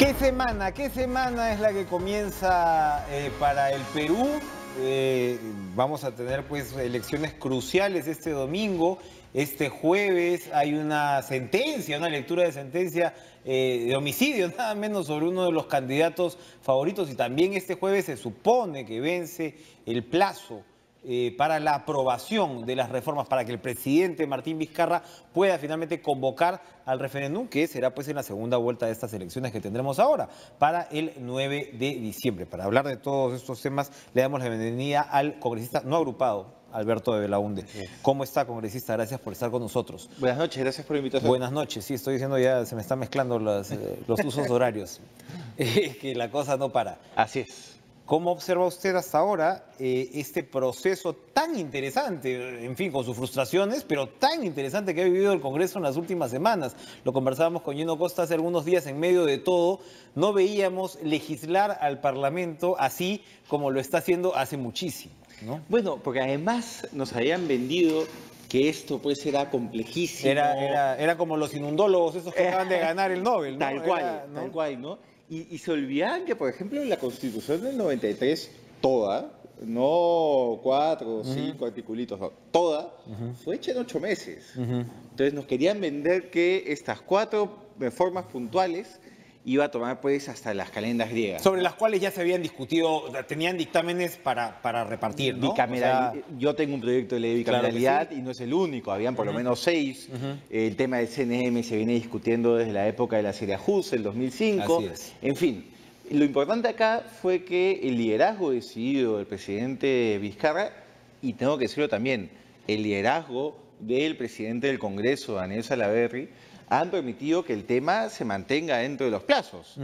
Qué semana es la que comienza para el Perú? Vamos a tener pues elecciones cruciales este domingo. Este jueves hay una sentencia, una lectura de sentencia de homicidio, nada menos, sobre uno de los candidatos favoritos. Y también este jueves se supone que vence el plazo para la aprobación de las reformas, para que el presidente Martín Vizcarra pueda finalmente convocar al referéndum, que será pues en la segunda vuelta de estas elecciones que tendremos ahora, para el 9 de diciembre. Para hablar de todos estos temas, le damos la bienvenida al congresista no agrupado, Alberto de Belaunde. ¿Cómo está, congresista? Gracias por estar con nosotros. Buenas noches, gracias por la invitación. Buenas noches, sí, estoy diciendo ya, se me están mezclando los usos horarios, que la cosa no para. Así es. ¿Cómo observa usted hasta ahora este proceso tan interesante, en fin, con sus frustraciones, pero tan interesante que ha vivido el Congreso en las últimas semanas? Lo conversábamos con Gino Costa hace algunos días. En medio de todo, no veíamos legislar al Parlamento así como lo está haciendo hace muchísimo, ¿no? Bueno, porque además nos habían vendido que esto pues era complejísimo. Era como los inundólogos esos que acaban de ganar el Nobel, ¿no? Tal cual, ¿no? Y se olvidaban que, por ejemplo, la Constitución del 93, toda, no 4 o 5 articulitos, no, toda, fue hecha en 8 meses. Entonces nos querían vender que estas 4 reformas puntuales iba a tomar pues hasta las calendas griegas. Sobre las cuales ya se habían discutido, tenían dictámenes para repartir, ¿no? Yo tengo un proyecto de ley de bicameralidad, claro, y no es el único, habían por lo menos 6. El tema del CNM se viene discutiendo desde la época de la Seriajuz, el 2005. Así es. En fin, lo importante acá fue que el liderazgo decidido del presidente Vizcarra, y tengo que decirlo también, el liderazgo del presidente del Congreso, Daniel Salaverry, han permitido que el tema se mantenga dentro de los plazos.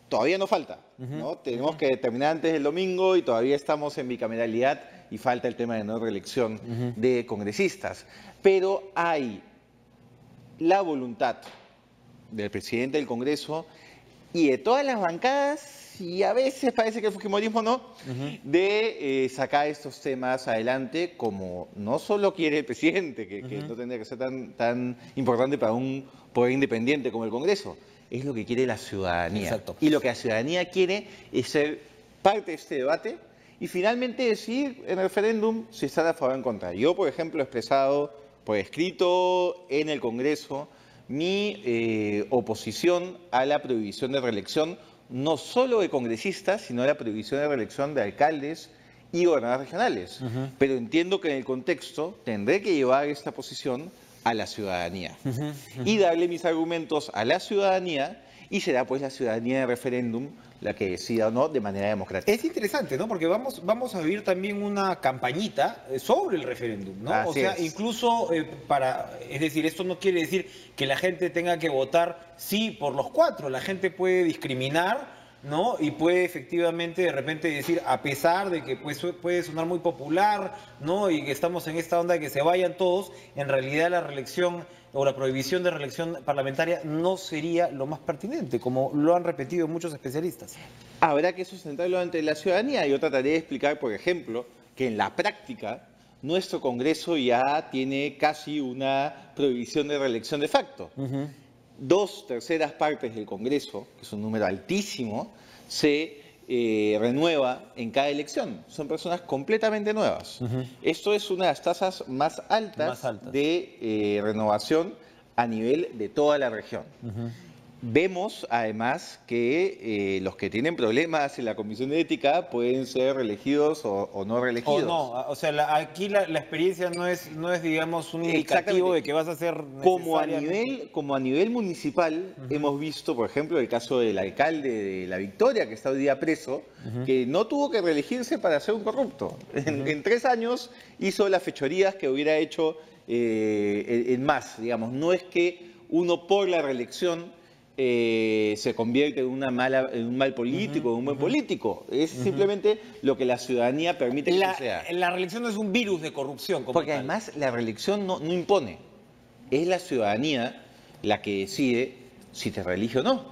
Todavía no falta, ¿no? Tenemos que terminar antes del domingo y todavía estamos en bicameralidad y falta el tema de no reelección de congresistas. Pero hay la voluntad del presidente del Congreso y de todas las bancadas, y a veces parece que el fujimorismo no, de sacar estos temas adelante, como no solo quiere el presidente, que no tendría que ser tan importante para un poder independiente como el Congreso, es lo que quiere la ciudadanía. Exacto. Y lo que la ciudadanía quiere es ser parte de este debate y finalmente decidir en el referéndum si están a favor o en contra. Yo, por ejemplo, he expresado por escrito en el Congreso mi oposición a la prohibición de reelección, no solo de congresistas, sino a la prohibición de reelección de alcaldes y gobernadores regionales. Pero entiendo que en el contexto tendré que llevar esta posición a la ciudadanía y darle mis argumentos a la ciudadanía, y será pues la ciudadanía de referéndum la que decida o no de manera democrática. Es interesante, ¿no? Porque vamos a vivir también una campañita sobre el referéndum, ¿no? Así o sea, es. Incluso es decir, esto no quiere decir que la gente tenga que votar sí por los 4, la gente puede discriminar, ¿no? Y puede efectivamente de repente decir, a pesar de que pues, puede sonar muy popular, ¿no? Y que estamos en esta onda de que se vayan todos, en realidad la reelección o la prohibición de reelección parlamentaria no sería lo más pertinente, como lo han repetido muchos especialistas. Habrá que sustentarlo ante la ciudadanía. Yo trataré de explicar, por ejemplo, que en la práctica nuestro Congreso ya tiene casi una prohibición de reelección de facto. 2/3 partes del Congreso, que es un número altísimo, se renueva en cada elección. Son personas completamente nuevas. Esto es una de las tasas más altas de renovación a nivel de toda la región. Vemos además que los que tienen problemas en la Comisión de Ética pueden ser reelegidos o no reelegidos. O no, o sea, aquí la experiencia no es, digamos, un indicativo de que vas a ser como a nivel municipal, hemos visto, por ejemplo, el caso del alcalde de La Victoria, que está hoy día preso, que no tuvo que reelegirse para ser un corrupto. En 3 años hizo las fechorías que hubiera hecho en más, digamos. No es que uno por la reelección se convierte en un mal político, en un buen político. Es simplemente lo que la ciudadanía permite que sea. La reelección no es un virus de corrupción. Porque además la reelección no impone. Es la ciudadanía la que decide si te reelige o no.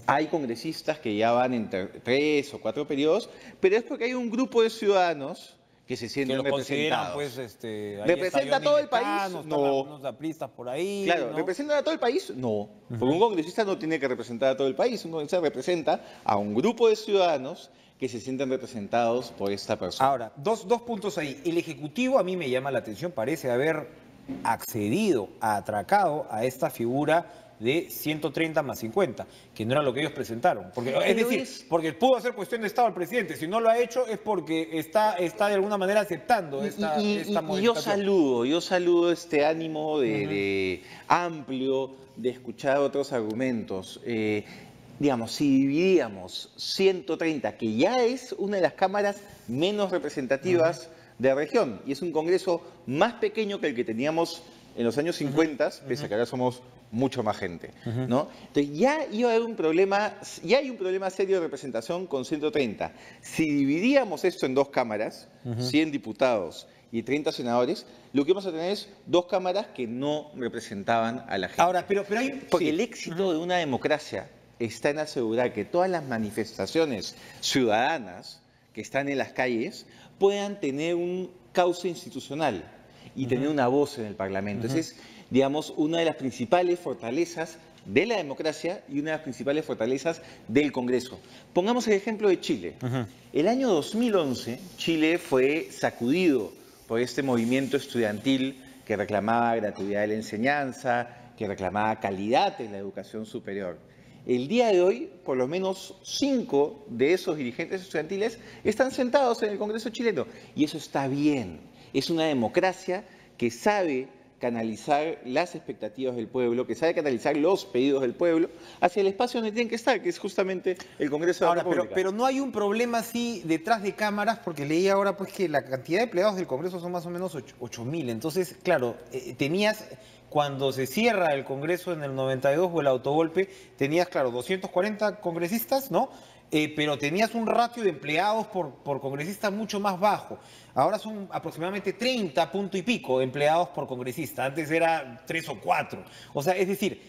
Hay congresistas que ya van entre 3 o 4 periodos, pero es porque hay un grupo de ciudadanos que se sienten que lo consideran, representados. pues, ahí ¿Representa a todo el país? están No. algunos apristas por ahí, Claro, ¿no? ¿representan a todo el país? No. Porque un congresista no tiene que representar a todo el país. Un congresista representa a un grupo de ciudadanos que se sienten representados por esta persona. Ahora, dos puntos ahí. El Ejecutivo a mí me llama la atención, parece haber accedido, atracado a esta figura de 130 más 50, que no era lo que ellos presentaron. Porque, es decir, porque pudo hacer cuestión de Estado al presidente. Si no lo ha hecho es porque está de alguna manera aceptando esta modificación. Yo saludo este ánimo de amplio de escuchar otros argumentos. Digamos, si dividíamos 130, que ya es una de las cámaras menos representativas de la región, y es un Congreso más pequeño que el que teníamos en los años 50, pese a que ahora somos mucho más gente, ¿no? Entonces ya iba a haber un problema, ya hay un problema serio de representación con 130. Si dividíamos esto en dos cámaras, 100 diputados y 30 senadores, lo que vamos a tener es dos cámaras que no representaban a la gente. Ahora, pero hay... Porque sí. el éxito de una democracia está en asegurar que todas las manifestaciones ciudadanas que están en las calles puedan tener un cauce institucional y tener una voz en el Parlamento. Esa es, digamos, una de las principales fortalezas de la democracia y una de las principales fortalezas del Congreso. Pongamos el ejemplo de Chile. El año 2011, Chile fue sacudido por este movimiento estudiantil que reclamaba gratuidad de la enseñanza, que reclamaba calidad en la educación superior. El día de hoy, por lo menos 5 de esos dirigentes estudiantiles están sentados en el Congreso chileno. Y eso está bien. Es una democracia que sabe canalizar las expectativas del pueblo, que sabe canalizar los pedidos del pueblo hacia el espacio donde tienen que estar, que es justamente el Congreso de la República. Pero no hay un problema así detrás de cámaras, porque leí ahora pues que la cantidad de empleados del Congreso son más o menos 8.000. Entonces, claro, tenías... Cuando se cierra el Congreso en el 92 o el autogolpe, tenías, claro, 240 congresistas, ¿no? Pero tenías un ratio de empleados por congresista mucho más bajo. Ahora son aproximadamente 30 punto y pico empleados por congresista. Antes era 3 o 4. O sea, es decir,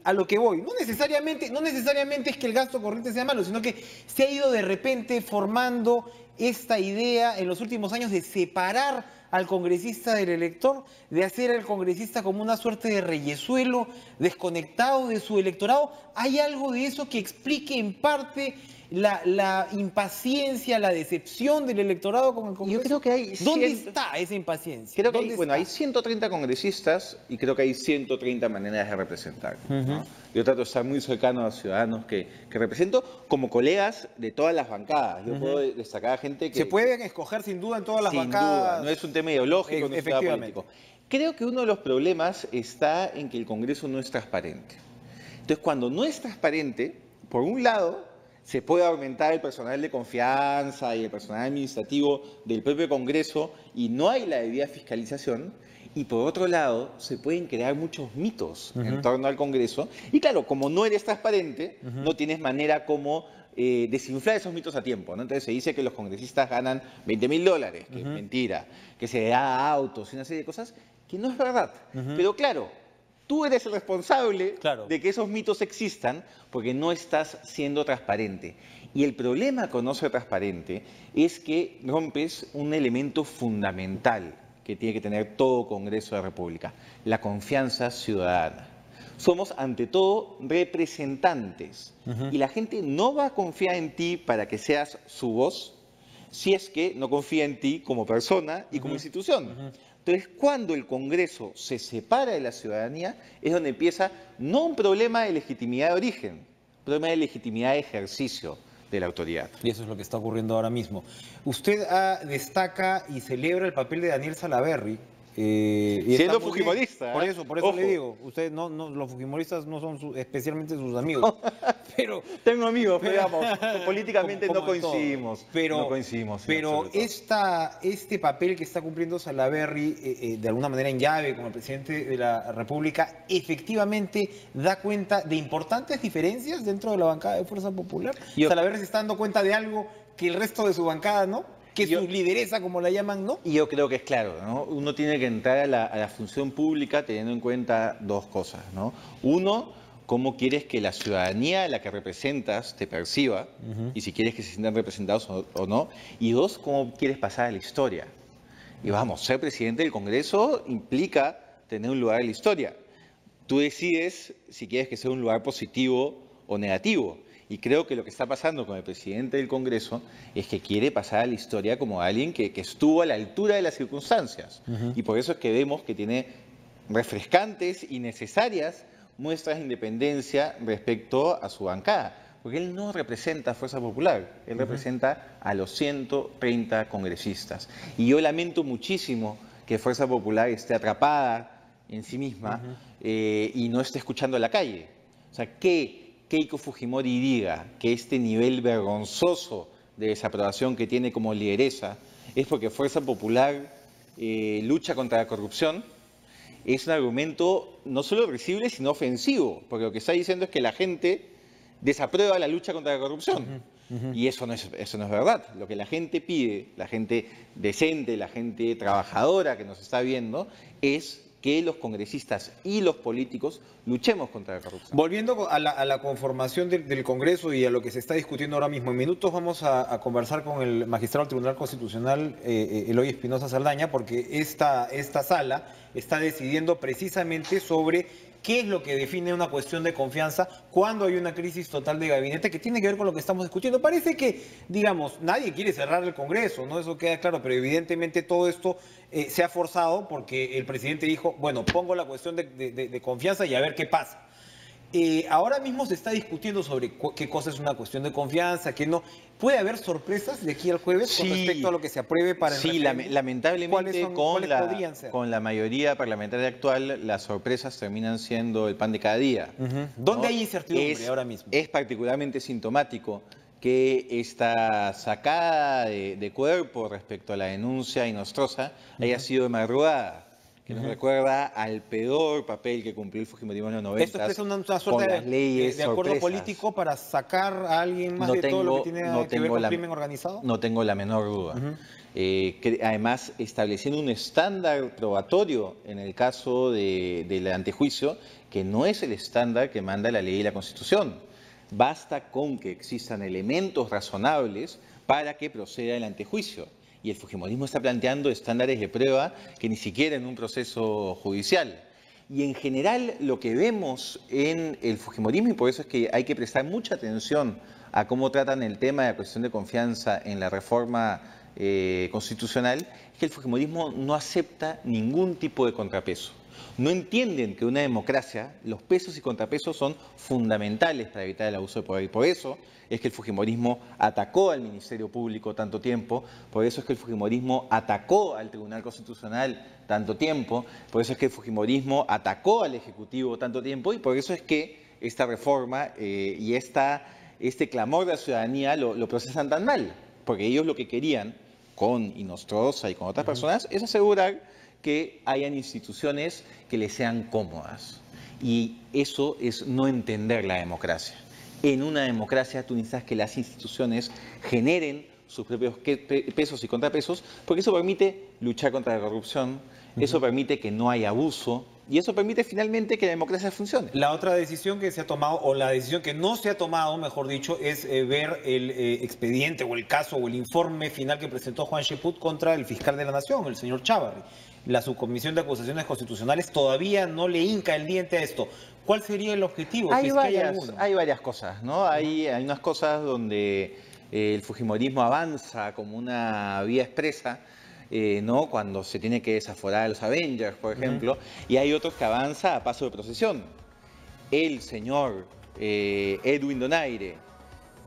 a lo que voy, no necesariamente es que el gasto corriente sea malo, sino que se ha ido de repente formando esta idea en los últimos años de separar al congresista del elector, de hacer al congresista como una suerte de reyesuelo, desconectado de su electorado. ¿Hay algo de eso que explique en parte la impaciencia, la decepción del electorado con el Congreso? Yo creo que hay... ¿Dónde está esa impaciencia? Creo que hay 130 congresistas y creo que hay 130 maneras de representar, ¿no? Yo trato de estar muy cercano a los ciudadanos que represento como colegas de todas las bancadas. Yo puedo destacar a gente que... Se pueden escoger sin duda en todas las bancadas. Sin duda, no es un tema ideológico, no es un tema político. Creo que uno de los problemas está en que el Congreso no es transparente. Entonces, cuando no es transparente, por un lado, se puede aumentar el personal de confianza y el personal administrativo del propio Congreso y no hay la debida fiscalización. Y por otro lado, se pueden crear muchos mitos en torno al Congreso. Y claro, como no eres transparente, no tienes manera como desinflar esos mitos a tiempo, ¿no? Entonces se dice que los congresistas ganan $20.000, que es mentira, que se da autos y una serie de cosas que no es verdad. Pero claro, tú eres el responsable de que esos mitos existan porque no estás siendo transparente. Y el problema con no ser transparente es que rompes un elemento fundamental que tiene que tener todo Congreso de la República, la confianza ciudadana. Somos ante todo representantes y la gente no va a confiar en ti para que seas su voz si es que no confía en ti como persona y como institución. Entonces, cuando el Congreso se separa de la ciudadanía, es donde empieza no un problema de legitimidad de origen, un problema de legitimidad de ejercicio de la autoridad. Y eso es lo que está ocurriendo ahora mismo. Usted destaca y celebra el papel de Daniel Salaverry. Siendo fujimorista. Por eso le digo, usted los fujimoristas no son especialmente sus amigos. Pero tengo amigos, pero digamos, políticamente no coincidimos. Pero este papel que está cumpliendo Salaverry, de alguna manera en llave como el presidente de la República, efectivamente da cuenta de importantes diferencias dentro de la bancada de Fuerza Popular. Salaverry se está dando cuenta de algo que el resto de su bancada no. Que su lideresa, como la llaman, ¿no? Y yo creo que es claro, ¿no? Uno tiene que entrar a la función pública teniendo en cuenta dos cosas, ¿no? Uno, cómo quieres que la ciudadanía a la que representas te perciba, y si quieres que se sientan representados o no, y dos, cómo quieres pasar a la historia. Y vamos, ser presidente del Congreso implica tener un lugar en la historia. Tú decides si quieres que sea un lugar positivo o negativo. Y creo que lo que está pasando con el presidente del Congreso es que quiere pasar a la historia como alguien que estuvo a la altura de las circunstancias. Y por eso es que vemos que tiene refrescantes y necesarias muestras de independencia respecto a su bancada. Porque él no representa a Fuerza Popular, él representa a los 130 congresistas. Y yo lamento muchísimo que Fuerza Popular esté atrapada en sí misma y no esté escuchando a la calle. O sea, que Keiko Fujimori diga que este nivel vergonzoso de desaprobación que tiene como lideresa es porque Fuerza Popular lucha contra la corrupción, es un argumento no solo risible, sino ofensivo, porque lo que está diciendo es que la gente desaprueba la lucha contra la corrupción. Y eso no es verdad. Lo que la gente pide, la gente decente, la gente trabajadora que nos está viendo, es que los congresistas y los políticos luchemos contra la corrupción. Volviendo a la conformación del Congreso y a lo que se está discutiendo ahora mismo, en minutos vamos a conversar con el magistrado del Tribunal Constitucional, Eloy Espinosa Saldaña, porque esta sala está decidiendo precisamente sobre qué es lo que define una cuestión de confianza cuando hay una crisis total de gabinete que tiene que ver con lo que estamos discutiendo. Parece que, digamos, nadie quiere cerrar el Congreso, ¿no? Eso queda claro, pero evidentemente todo esto se ha forzado porque el presidente dijo, bueno, pongo la cuestión de confianza y a ver qué pasa. Ahora mismo se está discutiendo sobre qué cosa es una cuestión de confianza, qué no. ¿Puede haber sorpresas de aquí al jueves con respecto a lo que se apruebe para el referéndum? Sí, lamentablemente con la mayoría parlamentaria actual, las sorpresas terminan siendo el pan de cada día. ¿Dónde hay incertidumbre ahora mismo? Es particularmente sintomático que esta sacada de cuerpo respecto a la denuncia inostrosa haya sido de madrugada, que nos recuerda al peor papel que cumplió el fujimorismo en los 90. ¿Esto es una suerte de acuerdo político para sacar a alguien más de todo lo que tiene que ver con crimen organizado? No tengo la menor duda. Además, estableciendo un estándar probatorio en el caso del antejuicio, que no es el estándar que manda la ley y la Constitución. Basta con que existan elementos razonables para que proceda el antejuicio. Y el fujimorismo está planteando estándares de prueba que ni siquiera en un proceso judicial. Y en general lo que vemos en el fujimorismo, y por eso es que hay que prestar mucha atención a cómo tratan el tema de la cuestión de confianza en la reforma constitucional, es que el fujimorismo no acepta ningún tipo de contrapeso. No entienden que una democracia, los pesos y contrapesos son fundamentales para evitar el abuso de poder. Y por eso es que el fujimorismo atacó al Ministerio Público tanto tiempo, por eso es que el fujimorismo atacó al Tribunal Constitucional tanto tiempo, por eso es que el fujimorismo atacó al Ejecutivo tanto tiempo, y por eso es que esta reforma y este clamor de la ciudadanía lo procesan tan mal, porque ellos lo que querían, con Inostroza y con otras personas, es asegurar que hayan instituciones que les sean cómodas. Y eso es no entender la democracia. En una democracia tú necesitas que las instituciones generen sus propios pesos y contrapesos, porque eso permite luchar contra la corrupción, eso permite que no haya abuso, y eso permite finalmente que la democracia funcione. La otra decisión que se ha tomado, o la decisión que no se ha tomado, mejor dicho, es ver el expediente o el caso o el informe final que presentó Juan Cheput contra el fiscal de la Nación, el señor Chávarri. La subcomisión de acusaciones constitucionales todavía no le hinca el diente a esto. ¿Cuál sería el objetivo? Hay varias cosas, ¿no? Hay unas cosas donde el fujimorismo avanza como una vía expresa, ¿no? Cuando se tiene que desaforar a los Avengers, por ejemplo, y hay otros que avanza a paso de procesión. El señor Edwin Donaire,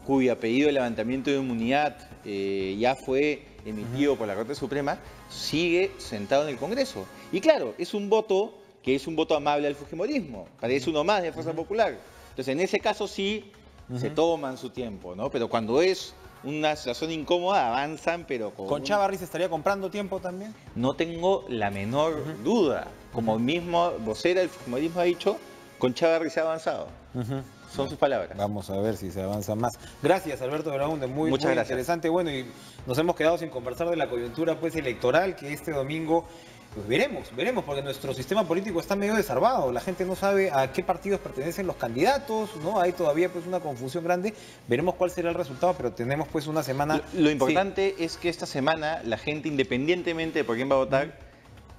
cuyo apellido de levantamiento de inmunidad ya fue emitido por la Corte Suprema, sigue sentado en el Congreso. Y claro, es un voto que es un voto amable al fujimorismo, parece uno más de Fuerza Popular. Entonces, en ese caso sí se toman su tiempo, ¿no? Pero cuando es una situación incómoda, avanzan, pero ¿Con Chávarri se estaría comprando tiempo también? No tengo la menor duda. Como el mismo vocera del fujimorismo ha dicho, con Chávarri se ha avanzado. Son sus palabras. Vamos a ver si se avanza más. Gracias, Alberto Belaúnde, muy interesante. Bueno, y nos hemos quedado sin conversar de la coyuntura pues electoral, que este domingo Pues veremos, porque nuestro sistema político está medio desarmado, la gente no sabe a qué partidos pertenecen los candidatos, ¿no? Hay todavía pues una confusión grande, veremos cuál será el resultado, pero tenemos pues una semana... Lo importante es que esta semana la gente, independientemente de por quién va a votar,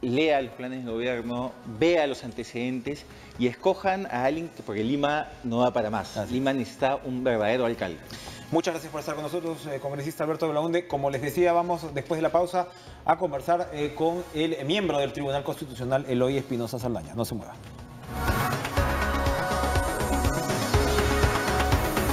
lea los planes de gobierno, vea los antecedentes y escojan a alguien, porque Lima no va para más. Lima necesita un verdadero alcalde. Muchas gracias por estar con nosotros, congresista Alberto Belaunde. Como les decía, vamos después de la pausa a conversar con el miembro del Tribunal Constitucional, Eloy Espinosa Saldaña. No se mueva.